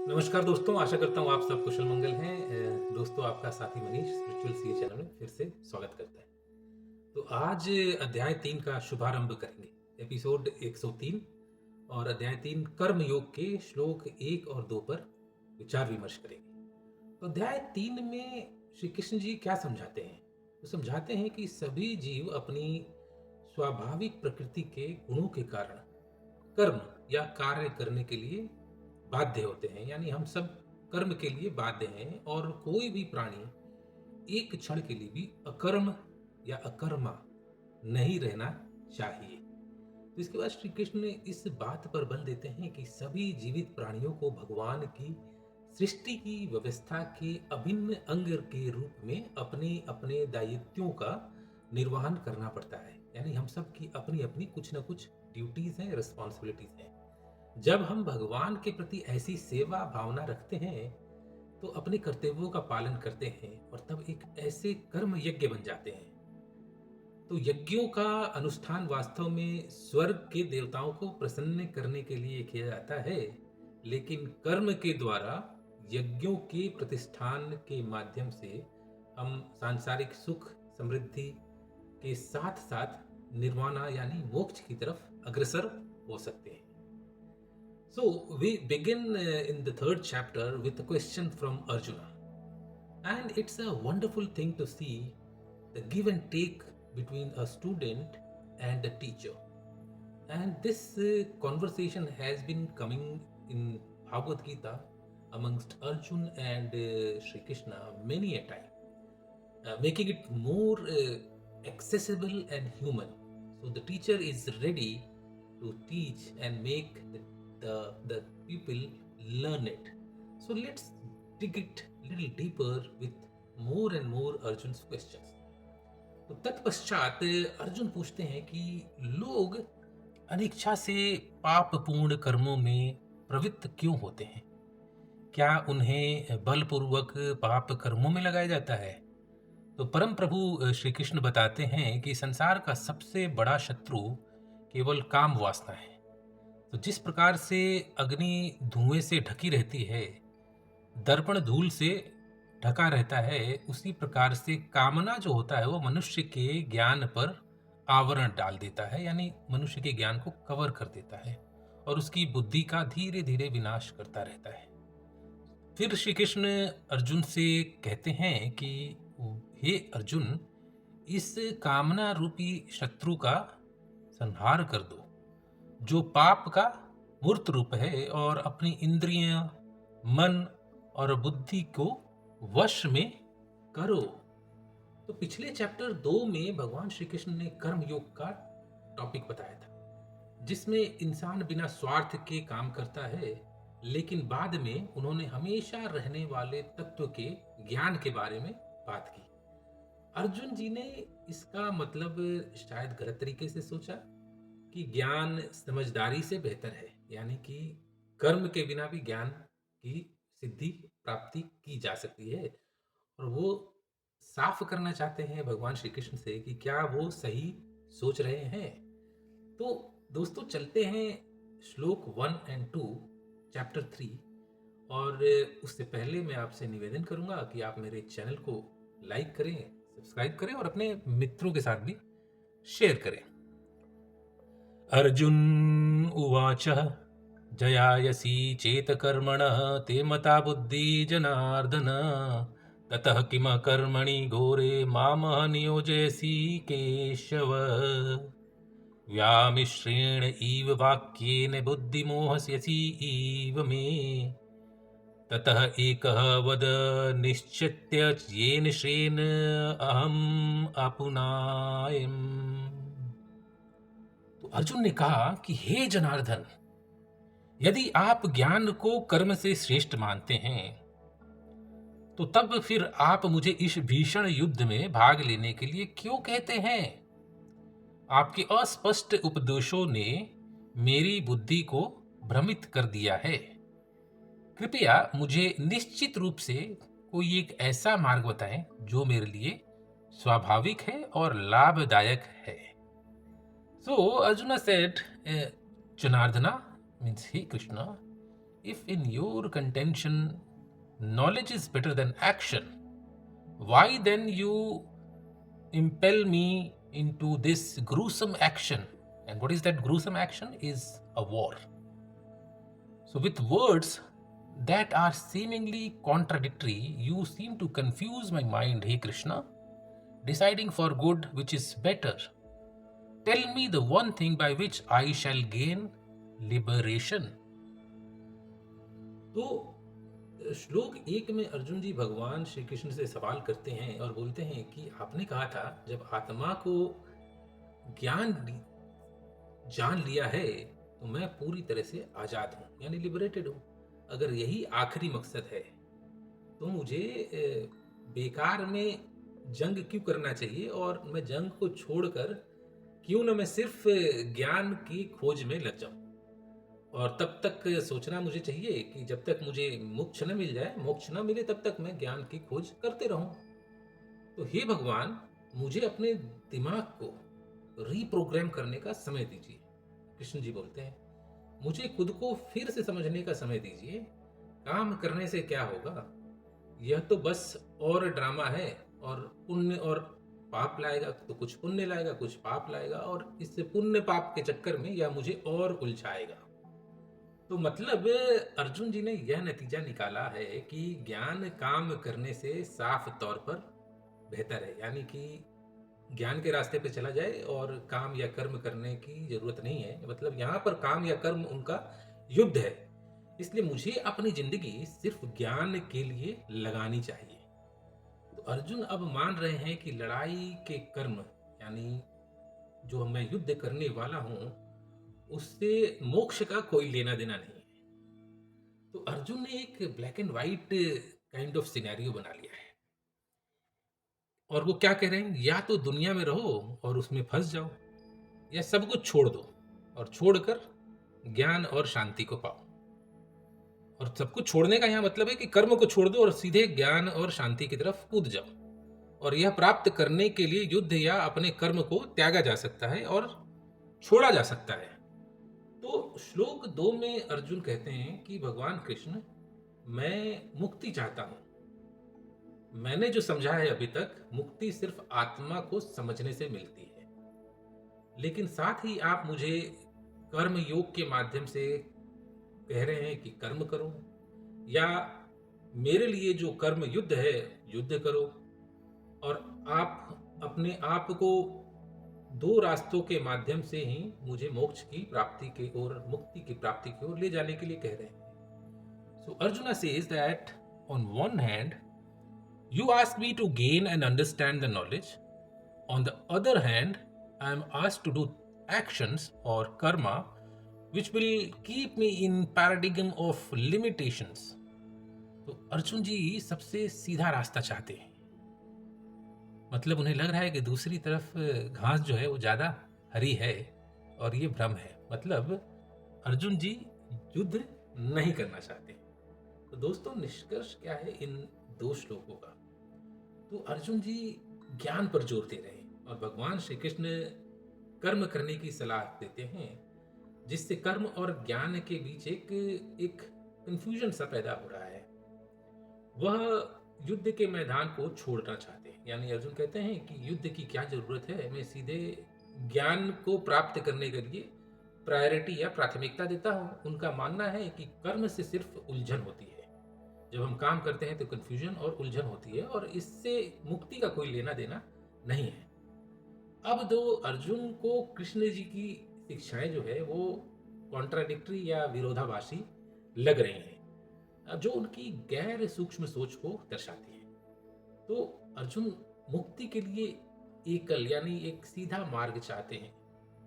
नमस्कार दोस्तों, आशा करता हूँ आप सब कुशल मंगल हैं। दोस्तों, आपका साथी मनीष स्पिरिचुअल सीए चैनल में फिर से स्वागत करता है। तो आज अध्याय 3 का शुभारंभ करेंगे, एपिसोड 103। और अध्याय 3 कर्म योग के श्लोक 1 और 2 पर विचार विमर्श करेंगे। तो अध्याय 3 में श्री कृष्ण जी क्या समझाते हैं? वो समझाते हैं कि सभी जीव अपनी स्वाभाविक प्रकृति के गुणों के कारण कर्म या कार्य करने के लिए बाध्य होते हैं। यानी हम सब कर्म के लिए बाध्य हैं और कोई भी प्राणी एक क्षण के लिए भी अकर्म या अकर्मा नहीं रहना चाहिए। तो इसके बाद श्री कृष्ण इस बात पर बल देते हैं कि सभी जीवित प्राणियों को भगवान की सृष्टि की व्यवस्था के अभिन्न अंग के रूप में अपने अपने दायित्वों का निर्वहन करना पड़ता है। यानी हम सब की अपनी अपनी कुछ ना कुछ ड्यूटीज हैं, रिस्पॉन्सिबिलिटीज हैं। जब हम भगवान के प्रति ऐसी सेवा भावना रखते हैं तो अपने कर्तव्यों का पालन करते हैं और तब एक ऐसे कर्म यज्ञ बन जाते हैं। तो यज्ञों का अनुष्ठान वास्तव में स्वर्ग के देवताओं को प्रसन्न करने के लिए किया जाता है, लेकिन कर्म के द्वारा यज्ञों के प्रतिष्ठान के माध्यम से हम सांसारिक सुख समृद्धि के साथ साथ निर्वाणा यानी मोक्ष की तरफ अग्रसर हो सकते हैं। So we begin in the third chapter with a question from Arjuna. And it's a wonderful thing to see the give and take between a student and a teacher. And this conversation has been coming in Bhagavad Gita amongst Arjun and Sri Krishna many a time, making it more accessible and human. So the teacher is ready to teach and make the people learn it. So let's dig it little deeper with more and more Arjun's questions. तो तत्पश्चात अर्जुन पूछते हैं कि लोग अनिच्छा से पापपूर्ण कर्मों में प्रवृत्त क्यों होते हैं? क्या उन्हें बलपूर्वक पाप कर्मों में लगाया जाता है? तो परम प्रभु श्री कृष्ण बताते हैं कि संसार का सबसे बड़ा शत्रु केवल काम वासना है। तो जिस प्रकार से अग्नि धुएं से ढकी रहती है, दर्पण धूल से ढका रहता है, उसी प्रकार से कामना जो होता है वो मनुष्य के ज्ञान पर आवरण डाल देता है, यानी मनुष्य के ज्ञान को कवर कर देता है और उसकी बुद्धि का धीरे धीरे विनाश करता रहता है। फिर श्री कृष्ण अर्जुन से कहते हैं कि हे अर्जुन, इस कामना रूपी शत्रु का संहार कर दो, जो पाप का मूर्त रूप है, और अपनी इंद्रियां, मन और बुद्धि को वश में करो। तो पिछले चैप्टर 2 में भगवान श्री कृष्ण ने कर्म योग का टॉपिक बताया था, जिसमें इंसान बिना स्वार्थ के काम करता है, लेकिन बाद में उन्होंने हमेशा रहने वाले तत्व के ज्ञान के बारे में बात की। अर्जुन जी ने इसका मतलब शायद गलत तरीके से सोचा कि ज्ञान समझदारी से बेहतर है, यानी कि कर्म के बिना भी ज्ञान की सिद्धि प्राप्ति की जा सकती है। और वो साफ करना चाहते हैं भगवान श्री कृष्ण से कि क्या वो सही सोच रहे हैं। तो दोस्तों, चलते हैं श्लोक 1 और 2 चैप्टर 3। और उससे पहले मैं आपसे निवेदन करूंगा कि आप मेरे चैनल को लाइक करें, सब्सक्राइब करें और अपने मित्रों के साथ भी शेयर करें। अर्जुन उवाच जयायसी चेतकर्मणः ते मता बुद्धि जनार्दन ततः किम कर्मणि घोरे मामह नियोजयसि केशव व्यामिश्रेण इव वाक्येन बुद्धिमोहस्यसि इव मे ततः एकः वद निश्चित्य येन श्रेण अहम् आपुनायम्। तो अर्जुन ने कहा कि हे जनार्दन, यदि आप ज्ञान को कर्म से श्रेष्ठ मानते हैं तो तब फिर आप मुझे इस भीषण युद्ध में भाग लेने के लिए क्यों कहते हैं? आपके अस्पष्ट उपदेशों ने मेरी बुद्धि को भ्रमित कर दिया है। कृपया मुझे निश्चित रूप से कोई एक ऐसा मार्ग बताएं जो मेरे लिए स्वाभाविक है और लाभदायक है। So Arjuna said, Janardana, means he Krishna, if in your contention knowledge is better than action, why then you impel me into this gruesome action? And what is that gruesome action? Is a war. So with words that are seemingly contradictory, you seem to confuse my mind, hey Krishna, deciding for good which is better. Tell me the one thing by which I shall gain liberation. तो श्लोक 1 में अर्जुन जी भगवान श्री कृष्ण से सवाल करते हैं और बोलते हैं कि आपने कहा था जब आत्मा को ज्ञान जान लिया है तो मैं पूरी तरह से आजाद हूं, यानी लिबरेटेड हूं। अगर यही आखिरी मकसद है तो मुझे बेकार में जंग क्यों करना चाहिए, और मैं जंग को छोड़कर क्यों ना मैं सिर्फ ज्ञान की खोज में लग जाऊं। और तब तक सोचना मुझे चाहिए कि जब तक मुझे मोक्ष न मिल जाए, मोक्ष न मिले, तब तक मैं ज्ञान की खोज करते रहूं। तो हे भगवान, मुझे अपने दिमाग को रीप्रोग्राम करने का समय दीजिए। कृष्ण जी बोलते हैं, मुझे खुद को फिर से समझने का समय दीजिए। काम करने से क्या होगा, यह तो बस और ड्रामा है, और पुण्य और पाप लाएगा, तो कुछ पुण्य लाएगा, कुछ पाप लाएगा, और इससे पुण्य पाप के चक्कर में यह मुझे और उलझाएगा। तो मतलब अर्जुन जी ने यह नतीजा निकाला है कि ज्ञान काम करने से साफ तौर पर बेहतर है, यानी कि ज्ञान के रास्ते पे चला जाए और काम या कर्म करने की जरूरत नहीं है। मतलब यहाँ पर काम या कर्म उनका युद्ध है, इसलिए मुझे अपनी जिंदगी सिर्फ ज्ञान के लिए लगानी चाहिए। तो अर्जुन अब मान रहे हैं कि लड़ाई के कर्म, यानी जो मैं युद्ध करने वाला हूं, उससे मोक्ष का कोई लेना देना नहीं है। तो अर्जुन ने एक black and white kind of scenario बना लिया है, और वो क्या कह रहे हैं, या तो दुनिया में रहो और उसमें फंस जाओ, या सब कुछ छोड़ दो और छोड़कर ज्ञान और शांति को पाओ। और सब कुछ छोड़ने का यहाँ मतलब है कि कर्म को छोड़ दो और सीधे ज्ञान और शांति की तरफ कूद जाओ। और यह प्राप्त करने के लिए युद्ध या अपने कर्म को त्यागा जा सकता है और छोड़ा जा सकता है। तो श्लोक 2 में अर्जुन कहते हैं कि भगवान कृष्ण, मैं मुक्ति चाहता हूं। मैंने जो समझा है अभी तक, मुक्ति सिर्फ आत्मा को समझने से मिलती है। लेकिन साथ ही आप मुझे कर्म योग के माध्यम से कह रहे हैं कि कर्म करो, या मेरे लिए जो कर्म युद्ध है, युद्ध करो। और आप अपने आप को 2 रास्तों के माध्यम से ही मुझे मोक्ष की प्राप्ति की ओर, मुक्ति की प्राप्ति की ओर ले जाने के लिए कह रहे हैं। So Arjuna says that on one hand you ask me to gain and understand the knowledge, on the other hand I am asked to do actions or karma which will keep me in paradigm of limitations. तो अर्जुन जी सबसे सीधा रास्ता चाहते हैं। मतलब उन्हें लग रहा है कि दूसरी तरफ घास जो है वो ज्यादा हरी है, और ये भ्रम है। मतलब अर्जुन जी युद्ध नहीं करना चाहते। तो दोस्तों, निष्कर्ष क्या है इन 2 श्लोकों का? तो अर्जुन जी ज्ञान पर जोर दे रहे हैं, और भगवान श्री कृष्ण कर्म करने की सलाह देते हैं, जिससे कर्म और ज्ञान के बीच एक कंफ्यूजन सा पैदा हो रहा है। वह युद्ध के मैदान को छोड़ना चाहते हैं। यानी अर्जुन कहते हैं कि युद्ध की क्या जरूरत है, मैं सीधे ज्ञान को प्राप्त करने के लिए प्रायोरिटी या प्राथमिकता देता हूं। उनका मानना है कि कर्म से सिर्फ उलझन होती है। जब हम काम करते हैं तो कंफ्यूजन और उलझन होती है, और इससे मुक्ति का कोई लेना देना नहीं है। अब दो अर्जुन को कृष्ण जी की शिक्षाएं जो है वो कॉन्ट्राडिक्टरी या विरोधाभासी लग रही हैं, जो उनकी गैर सूक्ष्म सोच को दर्शाती है। तो अर्जुन मुक्ति के लिए एकल यानी एक सीधा मार्ग चाहते हैं,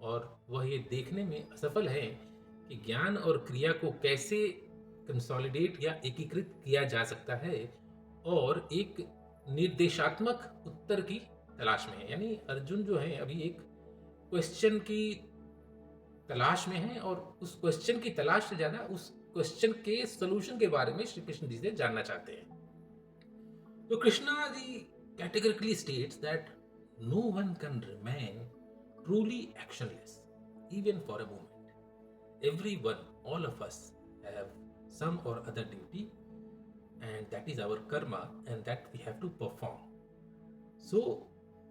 और वह ये देखने में असफल है कि ज्ञान और क्रिया को कैसे कंसोलिडेट या एकीकृत किया जा सकता है, और एक निर्देशात्मक उत्तर की तलाश में है। यानी अर्जुन जो है अभी एक क्वेश्चन की तलाश में है, और उस क्वेश्चन की तलाश से ज्यादा उस क्वेश्चन के सॉल्यूशन के बारे में श्री कृष्ण जी से जानना चाहते हैं। तो Krishna ji categorically states that no one can remain truly actionless even for a moment. Everyone, all of us have some or other duty, and that is our karma, and that we have to perform. So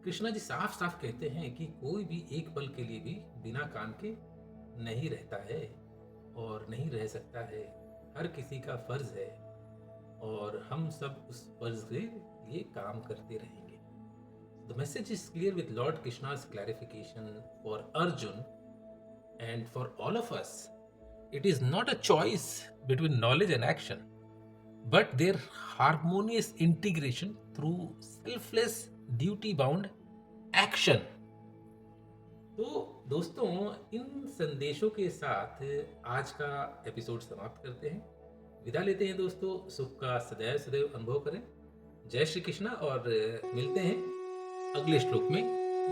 Krishna ji साफ साफ कहते हैं कि कोई भी एक पल के लिए भी बिना काम के नहीं रहता है और नहीं रह सकता है। हर किसी का फर्ज है और हम सब उस फर्ज के लिए काम करते रहेंगे। The message is clear with Lord Krishna's clarification for Arjun and for all of us. It is not a choice between knowledge and action, but their harmonious integration through selfless, duty-bound action. तो दोस्तों, इन संदेशों के साथ आज का episode समाप्त करते हैं। विदा लेते हैं दोस्तों। सुख का सदैव सदैव अनुभव करें। जय श्री कृष्णा और मिलते हैं अगले श्लोक में।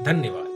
धन्यवाद।